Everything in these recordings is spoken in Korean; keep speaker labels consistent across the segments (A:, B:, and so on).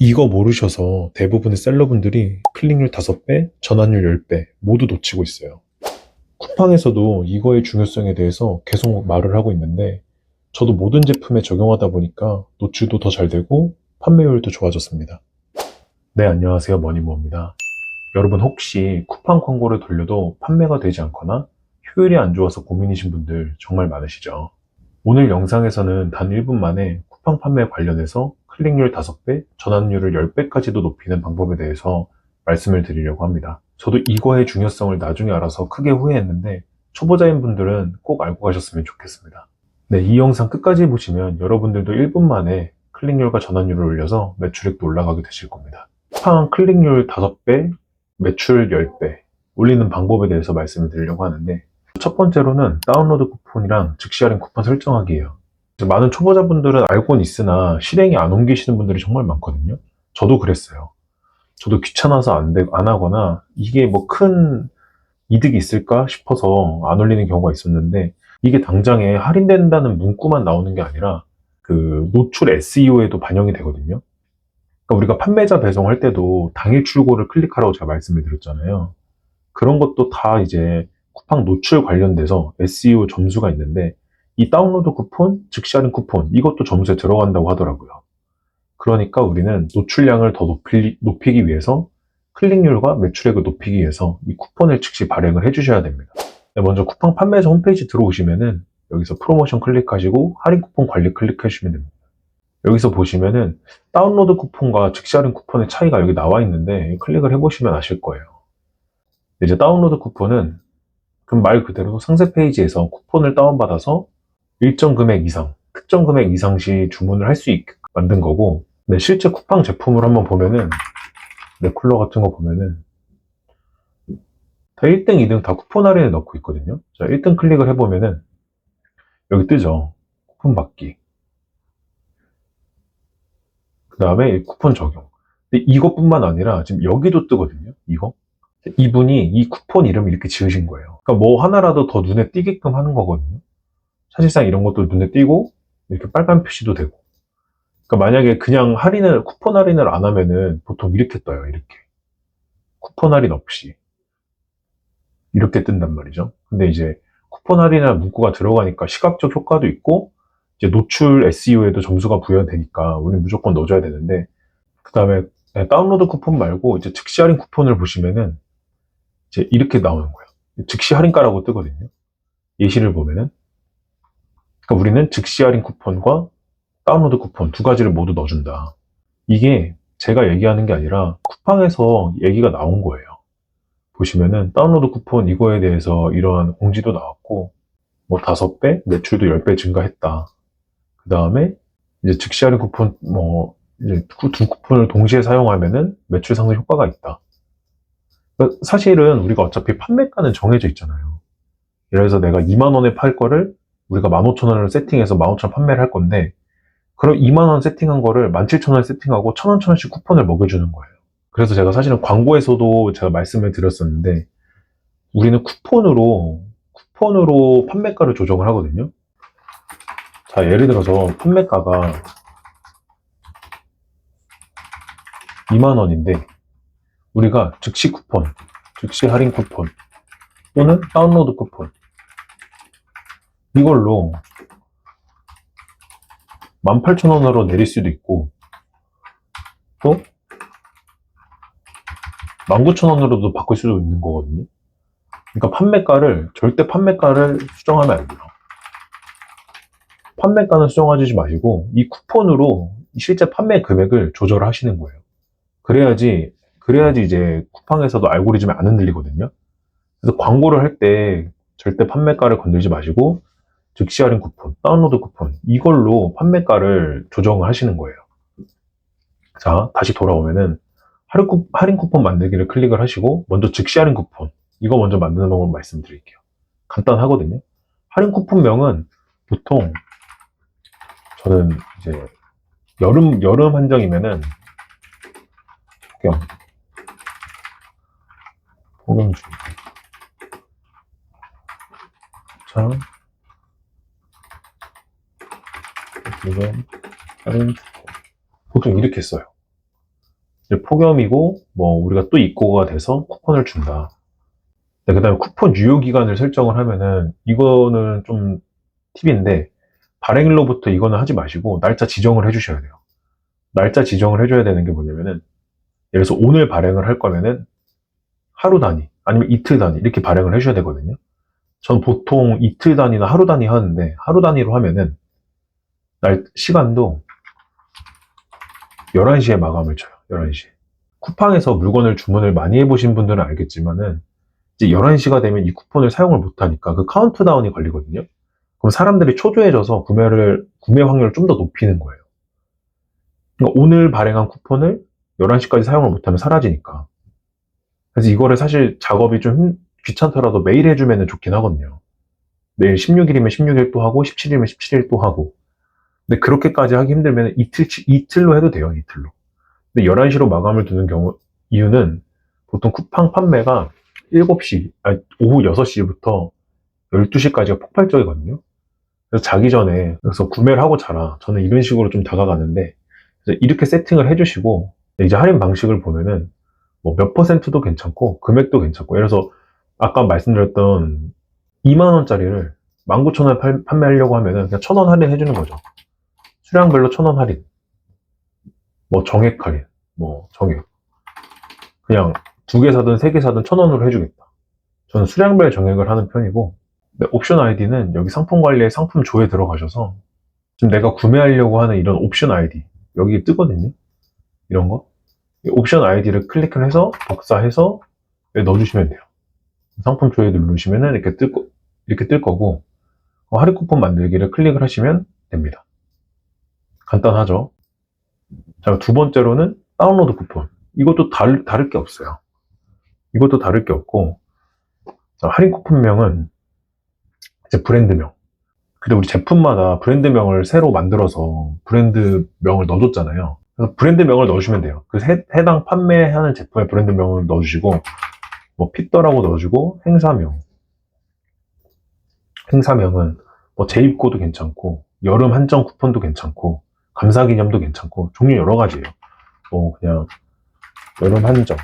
A: 이거 모르셔서 대부분의 셀러분들이 클릭률 5배, 전환율 10배 모두 놓치고 있어요. 쿠팡에서도 이거의 중요성에 대해서 계속 말을 하고 있는데 저도 모든 제품에 적용하다 보니까 노출도 더 잘 되고 판매율도 좋아졌습니다. 네, 안녕하세요. 머니모입니다. 여러분 혹시 쿠팡 광고를 돌려도 판매가 되지 않거나 효율이 안 좋아서 고민이신 분들 정말 많으시죠? 오늘 영상에서는 단 1분 만에 쿠팡 판매 관련해서 클릭률 5배, 전환율을 10배까지도 높이는 방법에 대해서 말씀을 드리려고 합니다. 저도 이거의 중요성을 나중에 알아서 크게 후회했는데 초보자인 분들은 꼭 알고 가셨으면 좋겠습니다. 네, 이 영상 끝까지 보시면 여러분들도 1분 만에 클릭률과 전환율을 올려서 매출액도 올라가게 되실 겁니다. 쿠팡 클릭률 5배, 매출 10배 올리는 방법에 대해서 말씀을 드리려고 하는데 첫 번째로는 다운로드 쿠폰이랑 즉시 할인 쿠폰 설정하기예요. 많은 초보자분들은 알고는 있으나 실행에 안 옮기시는 분들이 정말 많거든요. 저도 그랬어요. 저도 귀찮아서 안 하거나 이게 뭐 큰 이득이 있을까 싶어서 안 올리는 경우가 있었는데 이게 당장에 할인된다는 문구만 나오는 게 아니라 그 노출 SEO에도 반영이 되거든요. 그러니까 우리가 판매자 배송할 때도 당일 출고를 클릭하라고 제가 말씀을 드렸잖아요. 그런 것도 다 이제 쿠팡 노출 관련돼서 SEO 점수가 있는데 이 다운로드 쿠폰, 즉시 할인 쿠폰 이것도 점수에 들어간다고 하더라고요. 그러니까 우리는 노출량을 더 높이기 위해서 클릭률과 매출액을 높이기 위해서 이 쿠폰을 즉시 발행을 해주셔야 됩니다. 네, 먼저 쿠팡 판매자 홈페이지 들어오시면은 여기서 프로모션 클릭하시고 할인 쿠폰 관리 클릭해 주시면 됩니다. 여기서 보시면은 다운로드 쿠폰과 즉시 할인 쿠폰의 차이가 여기 나와 있는데 클릭을 해보시면 아실 거예요. 이제 다운로드 쿠폰은 그럼 말 그대로 상세 페이지에서 쿠폰을 다운받아서 일정 금액 이상, 특정 금액 이상 시 주문을 할 수 있게 만든 거고, 네, 실제 쿠팡 제품을 한번 보면은, 네, 쿨러 같은 거 보면은, 다 1등, 2등 다 쿠폰 할인을 넣고 있거든요. 자, 1등 클릭을 해보면은, 여기 뜨죠. 쿠폰 받기. 그 다음에 쿠폰 적용. 근데 이것뿐만 아니라 지금 여기도 뜨거든요. 이거. 이분이 이 쿠폰 이름을 이렇게 지으신 거예요. 그러니까 뭐 하나라도 더 눈에 띄게끔 하는 거거든요. 사실상 이런 것도 눈에 띄고 이렇게 빨간 표시도 되고. 그러니까 만약에 그냥 쿠폰 할인을 안 하면은 보통 이렇게 떠요. 이렇게. 쿠폰 할인 없이. 이렇게 뜬단 말이죠. 근데 이제 쿠폰 할인이라는 문구가 들어가니까 시각적 효과도 있고 이제 노출 SEO에도 점수가 부여되니까 우리는 무조건 넣어줘야 되는데 그 다음에 다운로드 쿠폰 말고 이제 즉시 할인 쿠폰을 보시면은 이제 이렇게 나오는 거예요. 즉시 할인가라고 뜨거든요. 예시를 보면은 그러니까 우리는 즉시 할인 쿠폰과 다운로드 쿠폰 두 가지를 모두 넣어준다. 이게 제가 얘기하는 게 아니라 쿠팡에서 얘기가 나온 거예요. 보시면은 다운로드 쿠폰 이거에 대해서 이러한 공지도 나왔고 뭐 5배, 매출도 10배 증가했다. 그 다음에 이제 즉시 할인 쿠폰 뭐 이제 두 쿠폰을 동시에 사용하면은 매출 상승 효과가 있다. 그러니까 사실은 우리가 어차피 판매가는 정해져 있잖아요. 예를 들어서 내가 2만 원에 팔 거를 우리가 15,000원을 세팅해서 15,000원 판매를 할 건데 그럼 2만 원 세팅한 거를 17,000원 세팅하고 1,000원, 1,000원씩 쿠폰을 먹여주는 거예요. 그래서 제가 사실은 광고에서도 제가 말씀을 드렸었는데 우리는 쿠폰으로 판매가를 조정을 하거든요. 자, 예를 들어서 판매가가 2만 원인데 우리가 즉시 쿠폰, 즉시 할인 쿠폰 또는 다운로드 쿠폰 이걸로 18,000원으로 내릴 수도 있고 또 19,000원으로도 바꿀 수도 있는 거거든요. 그러니까 절대 판매가를 수정하면 안 돼요. 판매가는 수정하지 마시고 이 쿠폰으로 실제 판매 금액을 조절하시는 거예요. 그래야지 이제 쿠팡에서도 알고리즘에 안 흔들리거든요. 그래서 광고를 할 때 절대 판매가를 건들지 마시고 즉시 할인 쿠폰, 다운로드 쿠폰 이걸로 판매가를 조정을 하시는 거예요. 자, 다시 돌아오면은 할인 쿠폰 만들기를 클릭을 하시고 먼저 즉시 할인 쿠폰 이거 먼저 만드는 방법 말씀드릴게요. 간단하거든요. 할인 쿠폰명은 보통 저는 이제 여름 한정이면은 폭염 자, 지금 할인 쿠폰 보통 이렇게 써요. 이제 폭염이고, 뭐, 우리가 또 입고가 돼서 쿠폰을 준다. 네, 그 다음에 쿠폰 유효 기간을 설정을 하면은, 이거는 좀 팁인데, 발행일로부터 이거는 하지 마시고, 날짜 지정을 해주셔야 돼요. 날짜 지정을 해줘야 되는 게 뭐냐면은, 예를 들어서 오늘 발행을 할 거면은, 하루 단위, 아니면 이틀 단위, 이렇게 발행을 해줘야 되거든요. 전 보통 이틀 단위나 하루 단위 하는데, 하루 단위로 하면은, 시간도 11시에 마감을 쳐요. 11시에. 쿠팡에서 물건을 주문을 많이 해보신 분들은 알겠지만은, 이제 11시가 되면 이 쿠폰을 사용을 못하니까 그 카운트다운이 걸리거든요. 그럼 사람들이 초조해져서 구매 확률을 좀 더 높이는 거예요. 그러니까 오늘 발행한 쿠폰을 11시까지 사용을 못하면 사라지니까. 그래서 이거를 사실 작업이 좀 귀찮더라도 매일 해주면 좋긴 하거든요. 매일 16일이면 16일 또 하고, 17일이면 17일 또 하고. 근데 그렇게까지 하기 힘들면 이틀로 해도 돼요, 이틀로. 근데 11시로 마감을 두는 이유는 보통 쿠팡 판매가 오후 6시부터 12시까지가 폭발적이거든요. 그래서 자기 전에, 그래서 구매를 하고 자라. 저는 이런 식으로 좀 다가가는데, 그래서 이렇게 세팅을 해주시고, 이제 할인 방식을 보면은, 뭐 몇 퍼센트도 괜찮고, 금액도 괜찮고, 예를 들어서, 아까 말씀드렸던 2만원짜리를 19,000원에 판매하려고 하면은 그냥 1,000원 할인해주는 거죠. 수량별로 1,000원 할인. 뭐 정액 할인. 뭐 정액. 그냥 2개 사든 3개 사든 1,000원으로 해주겠다. 저는 수량별 정액을 하는 편이고, 옵션 아이디는 여기 상품 관리에 상품 조에 들어가셔서 지금 내가 구매하려고 하는 이런 옵션 아이디 여기 뜨거든요. 이런 거. 이 옵션 아이디를 클릭을 해서 복사해서 여기 넣어주시면 돼요. 상품 조에 누르시면은 이렇게 뜰 거고, 할인 쿠폰 만들기를 클릭을 하시면 됩니다. 간단하죠? 자, 두 번째로는 다운로드 쿠폰. 이것도 다를 게 없어요. 이것도 다를 게 없고, 자, 할인 쿠폰명은 이제 브랜드명. 근데 우리 제품마다 브랜드명을 새로 만들어서 브랜드명을 넣어줬잖아요. 그래서 브랜드명을 넣어주시면 돼요. 그 해당 판매하는 제품의 브랜드명을 넣어주시고, 뭐 핏더라고 넣어주고, 행사명은 뭐 재입고도 괜찮고, 여름 한정 쿠폰도 괜찮고, 감사기념도 괜찮고, 종류 여러 가지예요. 뭐 그냥 여름 한정,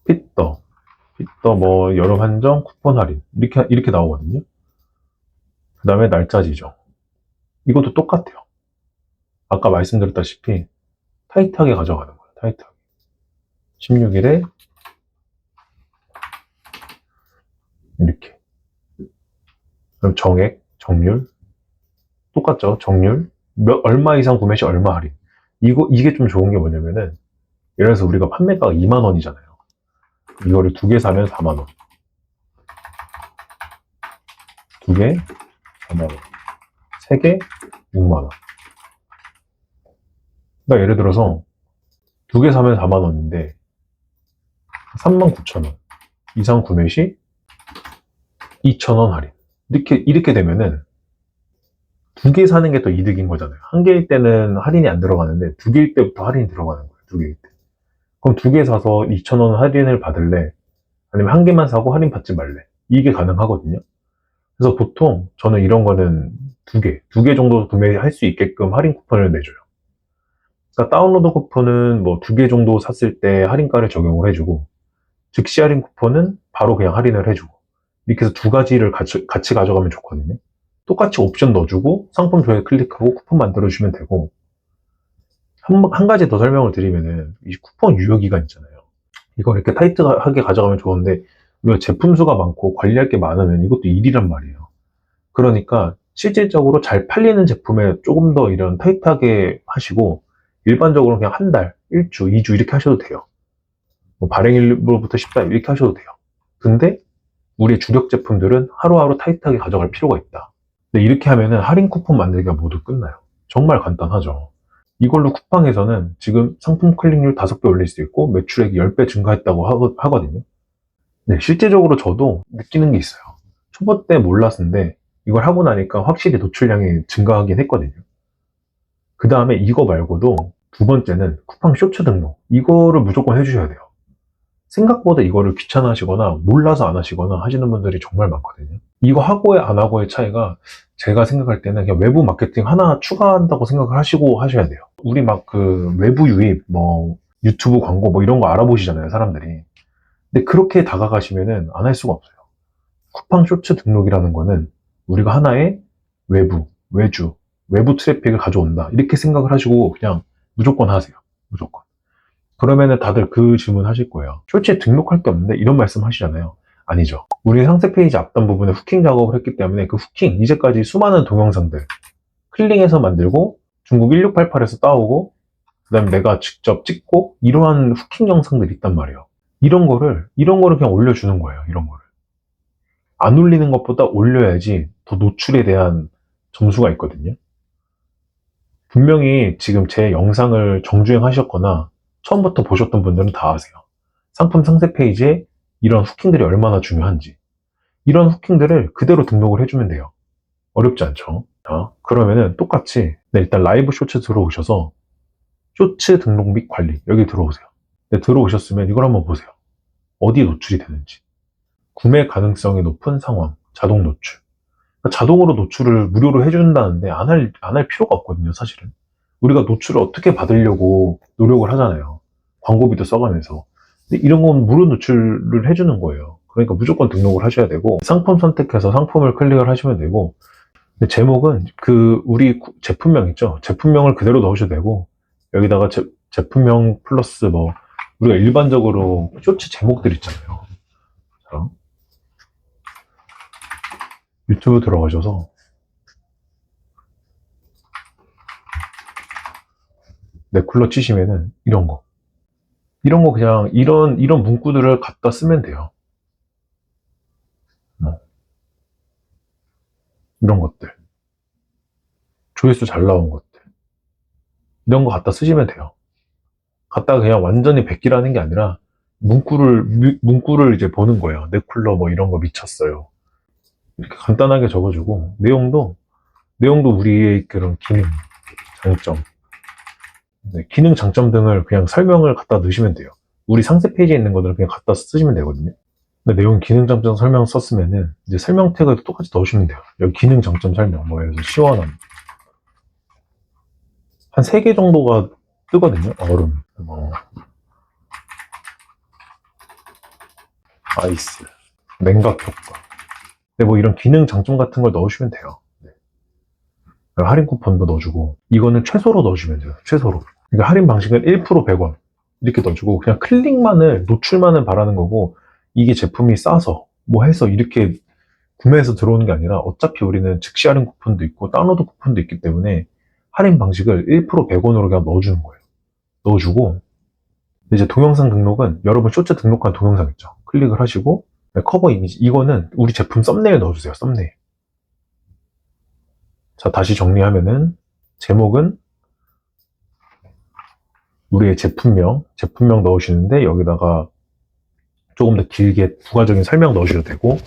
A: 핏더 뭐 여름 한정 쿠폰 할인 이렇게 나오거든요. 그 다음에 날짜 지정. 이것도 똑같아요. 아까 말씀드렸다시피 타이트하게 가져가는 거예요. 타이트하게. 16일에 이렇게. 그럼 정액, 정률 똑같죠. 정률 얼마 이상 구매 시 얼마 할인. 이게 좀 좋은 게 뭐냐면은, 예를 들어서 우리가 판매가가 2만 원이잖아요. 이거를 2개 사면 4만 원. 2개 4만 원. 3개 6만 원. 그러니까 예를 들어서 2개 사면 4만 원인데 39,000원 이상 구매 시 2,000원 할인. 이렇게 되면은 2개 사는 게 더 이득인 거잖아요. 1개일 때는 할인이 안 들어가는데 2개일 때부터 할인이 들어가는 거예요. 2개일 때. 그럼 2개 사서 2,000원 할인을 받을래? 아니면 1개만 사고 할인 받지 말래? 이게 가능하거든요. 그래서 보통 저는 이런 거는 2개 정도 구매할 수 있게끔 할인 쿠폰을 내줘요. 그러니까 다운로드 쿠폰은 뭐 2개 정도 샀을 때 할인가를 적용을 해주고, 즉시 할인 쿠폰은 바로 그냥 할인을 해주고, 이렇게 해서 두 가지를 같이 가져가면 좋거든요. 똑같이 옵션 넣어주고 상품 조회 클릭하고 쿠폰 만들어주시면 되고, 한 가지 더 설명을 드리면은 이 쿠폰 유효 기간 있잖아요. 이걸 이렇게 타이트하게 가져가면 좋은데, 우리가 제품 수가 많고 관리할 게 많으면 이것도 일이란 말이에요. 그러니까 실질적으로 잘 팔리는 제품에 조금 더 이런 타이트하게 하시고, 일반적으로 그냥 한 달, 1주, 2주 이렇게 하셔도 돼요. 뭐 발행일로부터 10달 이렇게 하셔도 돼요. 근데 우리의 주력 제품들은 하루하루 타이트하게 가져갈 필요가 있다. 근데 이렇게 하면은 할인 쿠폰 만들기가 모두 끝나요. 정말 간단하죠. 이걸로 쿠팡에서는 지금 상품 클릭률 5배 올릴 수 있고 매출액이 10배 증가했다고 하거든요. 네, 실제적으로 저도 느끼는 게 있어요. 초보 때 몰랐는데 이걸 하고 나니까 확실히 노출량이 증가하긴 했거든요. 그 다음에 이거 말고도 두 번째는 쿠팡 쇼츠 등록. 이거를 무조건 해주셔야 돼요. 생각보다 이거를 귀찮아 하시거나 몰라서 안 하시거나 하시는 분들이 정말 많거든요. 이거 하고의 안 하고의 차이가 제가 생각할 때는 그냥 외부 마케팅 하나 추가한다고 생각을 하시고 하셔야 돼요. 우리 막 그 외부 유입, 뭐 유튜브 광고 뭐 이런 거 알아보시잖아요, 사람들이. 근데 그렇게 다가가시면은 안 할 수가 없어요. 쿠팡 쇼츠 등록이라는 거는 우리가 하나의 외부 트래픽을 가져온다. 이렇게 생각을 하시고 그냥 무조건 하세요. 무조건. 그러면은 다들 그 질문 하실 거예요. 쇼츠에 등록할 게 없는데 이런 말씀 하시잖아요. 아니죠. 우리 상세 페이지 앞단 부분에 후킹 작업을 했기 때문에 그 후킹, 이제까지 수많은 동영상들 클릭해서 만들고 중국 1688에서 따오고 그다음에 내가 직접 찍고 이러한 후킹 영상들이 있단 말이에요. 이런 거를 그냥 올려주는 거예요. 이런 거를. 안 올리는 것보다 올려야지 더 노출에 대한 점수가 있거든요. 분명히 지금 제 영상을 정주행하셨거나 처음부터 보셨던 분들은 다 아세요. 상품 상세 페이지에 이런 후킹들이 얼마나 중요한지. 이런 후킹들을 그대로 등록을 해주면 돼요. 어렵지 않죠? 자, 그러면은 똑같이 일단 라이브 쇼츠 들어오셔서 쇼츠 등록 및 관리 여기 들어오세요. 들어오셨으면 이걸 한번 보세요. 어디에 노출이 되는지. 구매 가능성이 높은 상황, 자동 노출. 그러니까 자동으로 노출을 무료로 해준다는데 안 할 필요가 없거든요, 사실은. 우리가 노출을 어떻게 받으려고 노력을 하잖아요. 광고비도 써가면서. 근데 이런 건 무료 노출을 해주는 거예요. 그러니까 무조건 등록을 하셔야 되고, 상품 선택해서 상품을 클릭을 하시면 되고, 근데 제목은 우리 제품명 있죠? 제품명을 그대로 넣으셔도 되고, 여기다가 제품명 플러스 우리가 일반적으로 쇼츠 제목들 있잖아요. 자, 유튜브 들어가셔서 네쿨러 치시면은 이런 거 그냥 이런 문구들을 갖다 쓰면 돼요. 이런 것들. 조회수 잘 나온 것들. 이런 거 갖다 쓰시면 돼요. 갖다가 그냥 완전히 베끼라는 게 아니라 문구를 이제 보는 거예요. 네쿨러 이런 거 미쳤어요. 이렇게 간단하게 적어주고 내용도 우리의 그런 기능, 장점, 기능, 장점 등을 그냥 설명을 갖다 넣으시면 돼요. 우리 상세 페이지에 있는 것들을 그냥 갖다 쓰시면 되거든요. 근데 내용, 기능, 장점 설명 썼으면은 이제 설명 태그도 똑같이 넣으시면 돼요. 여기 기능, 장점 설명, 예를 들어서 시원함. 한 3개 정도가 뜨거든요. 얼음, 아이스, 냉각 효과. 근데 이런 기능, 장점 같은 걸 넣으시면 돼요. 네. 할인 쿠폰도 넣어주고, 이거는 최소로 넣어주면 돼요. 최소로. 그러니까 할인 방식은 1% 100원. 이렇게 넣어주고, 그냥 노출만을 바라는 거고, 이게 제품이 싸서, 해서 이렇게 구매해서 들어오는 게 아니라, 어차피 우리는 즉시 할인 쿠폰도 있고, 다운로드 쿠폰도 있기 때문에, 할인 방식을 1% 100원으로 그냥 넣어주는 거예요. 넣어주고, 이제 동영상 등록은 여러분 쇼츠 등록한 동영상 있죠. 클릭을 하시고, 커버 이미지. 이거는 우리 제품 썸네일 넣어주세요. 썸네일. 자, 다시 정리하면은, 제목은 우리의 제품명 넣으시는데, 여기다가 조금 더 길게 부가적인 설명 넣으셔도 되고,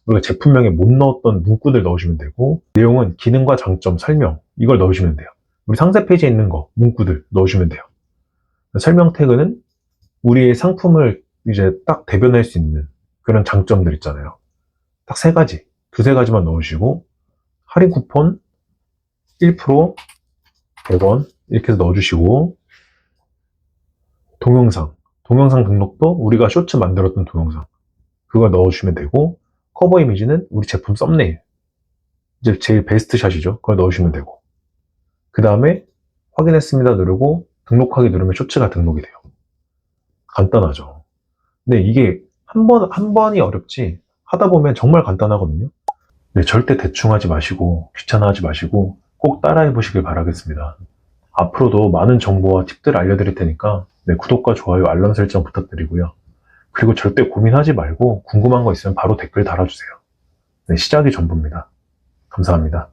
A: 우리가 제품명에 못 넣었던 문구들 넣으시면 되고, 내용은 기능과 장점, 설명, 이걸 넣으시면 돼요. 우리 상세 페이지에 있는 거, 문구들 넣으시면 돼요. 설명 태그는 우리의 상품을 이제 딱 대변할 수 있는 그런 장점들 있잖아요. 딱 3가지, 2-3가지만 넣으시고, 할인 쿠폰 1% 100원 이렇게 해서 넣어주시고, 동영상 등록도 우리가 쇼츠 만들었던 동영상 그걸 넣어주시면 되고, 커버 이미지는 우리 제품 썸네일, 이제 제일 베스트 샷이죠. 그걸 넣으시면 되고, 그 다음에 확인했습니다 누르고 등록하기 누르면 쇼츠가 등록이 돼요. 간단하죠. 근데 이게 한 번이 어렵지 하다 보면 정말 간단하거든요. 네, 절대 대충 하지 마시고 귀찮아 하지 마시고 꼭 따라해 보시길 바라겠습니다. 앞으로도 많은 정보와 팁들 알려드릴 테니까 구독과 좋아요, 알람 설정 부탁드리고요. 그리고 절대 고민하지 말고 궁금한 거 있으면 바로 댓글 달아주세요. 시작이 전부입니다. 감사합니다.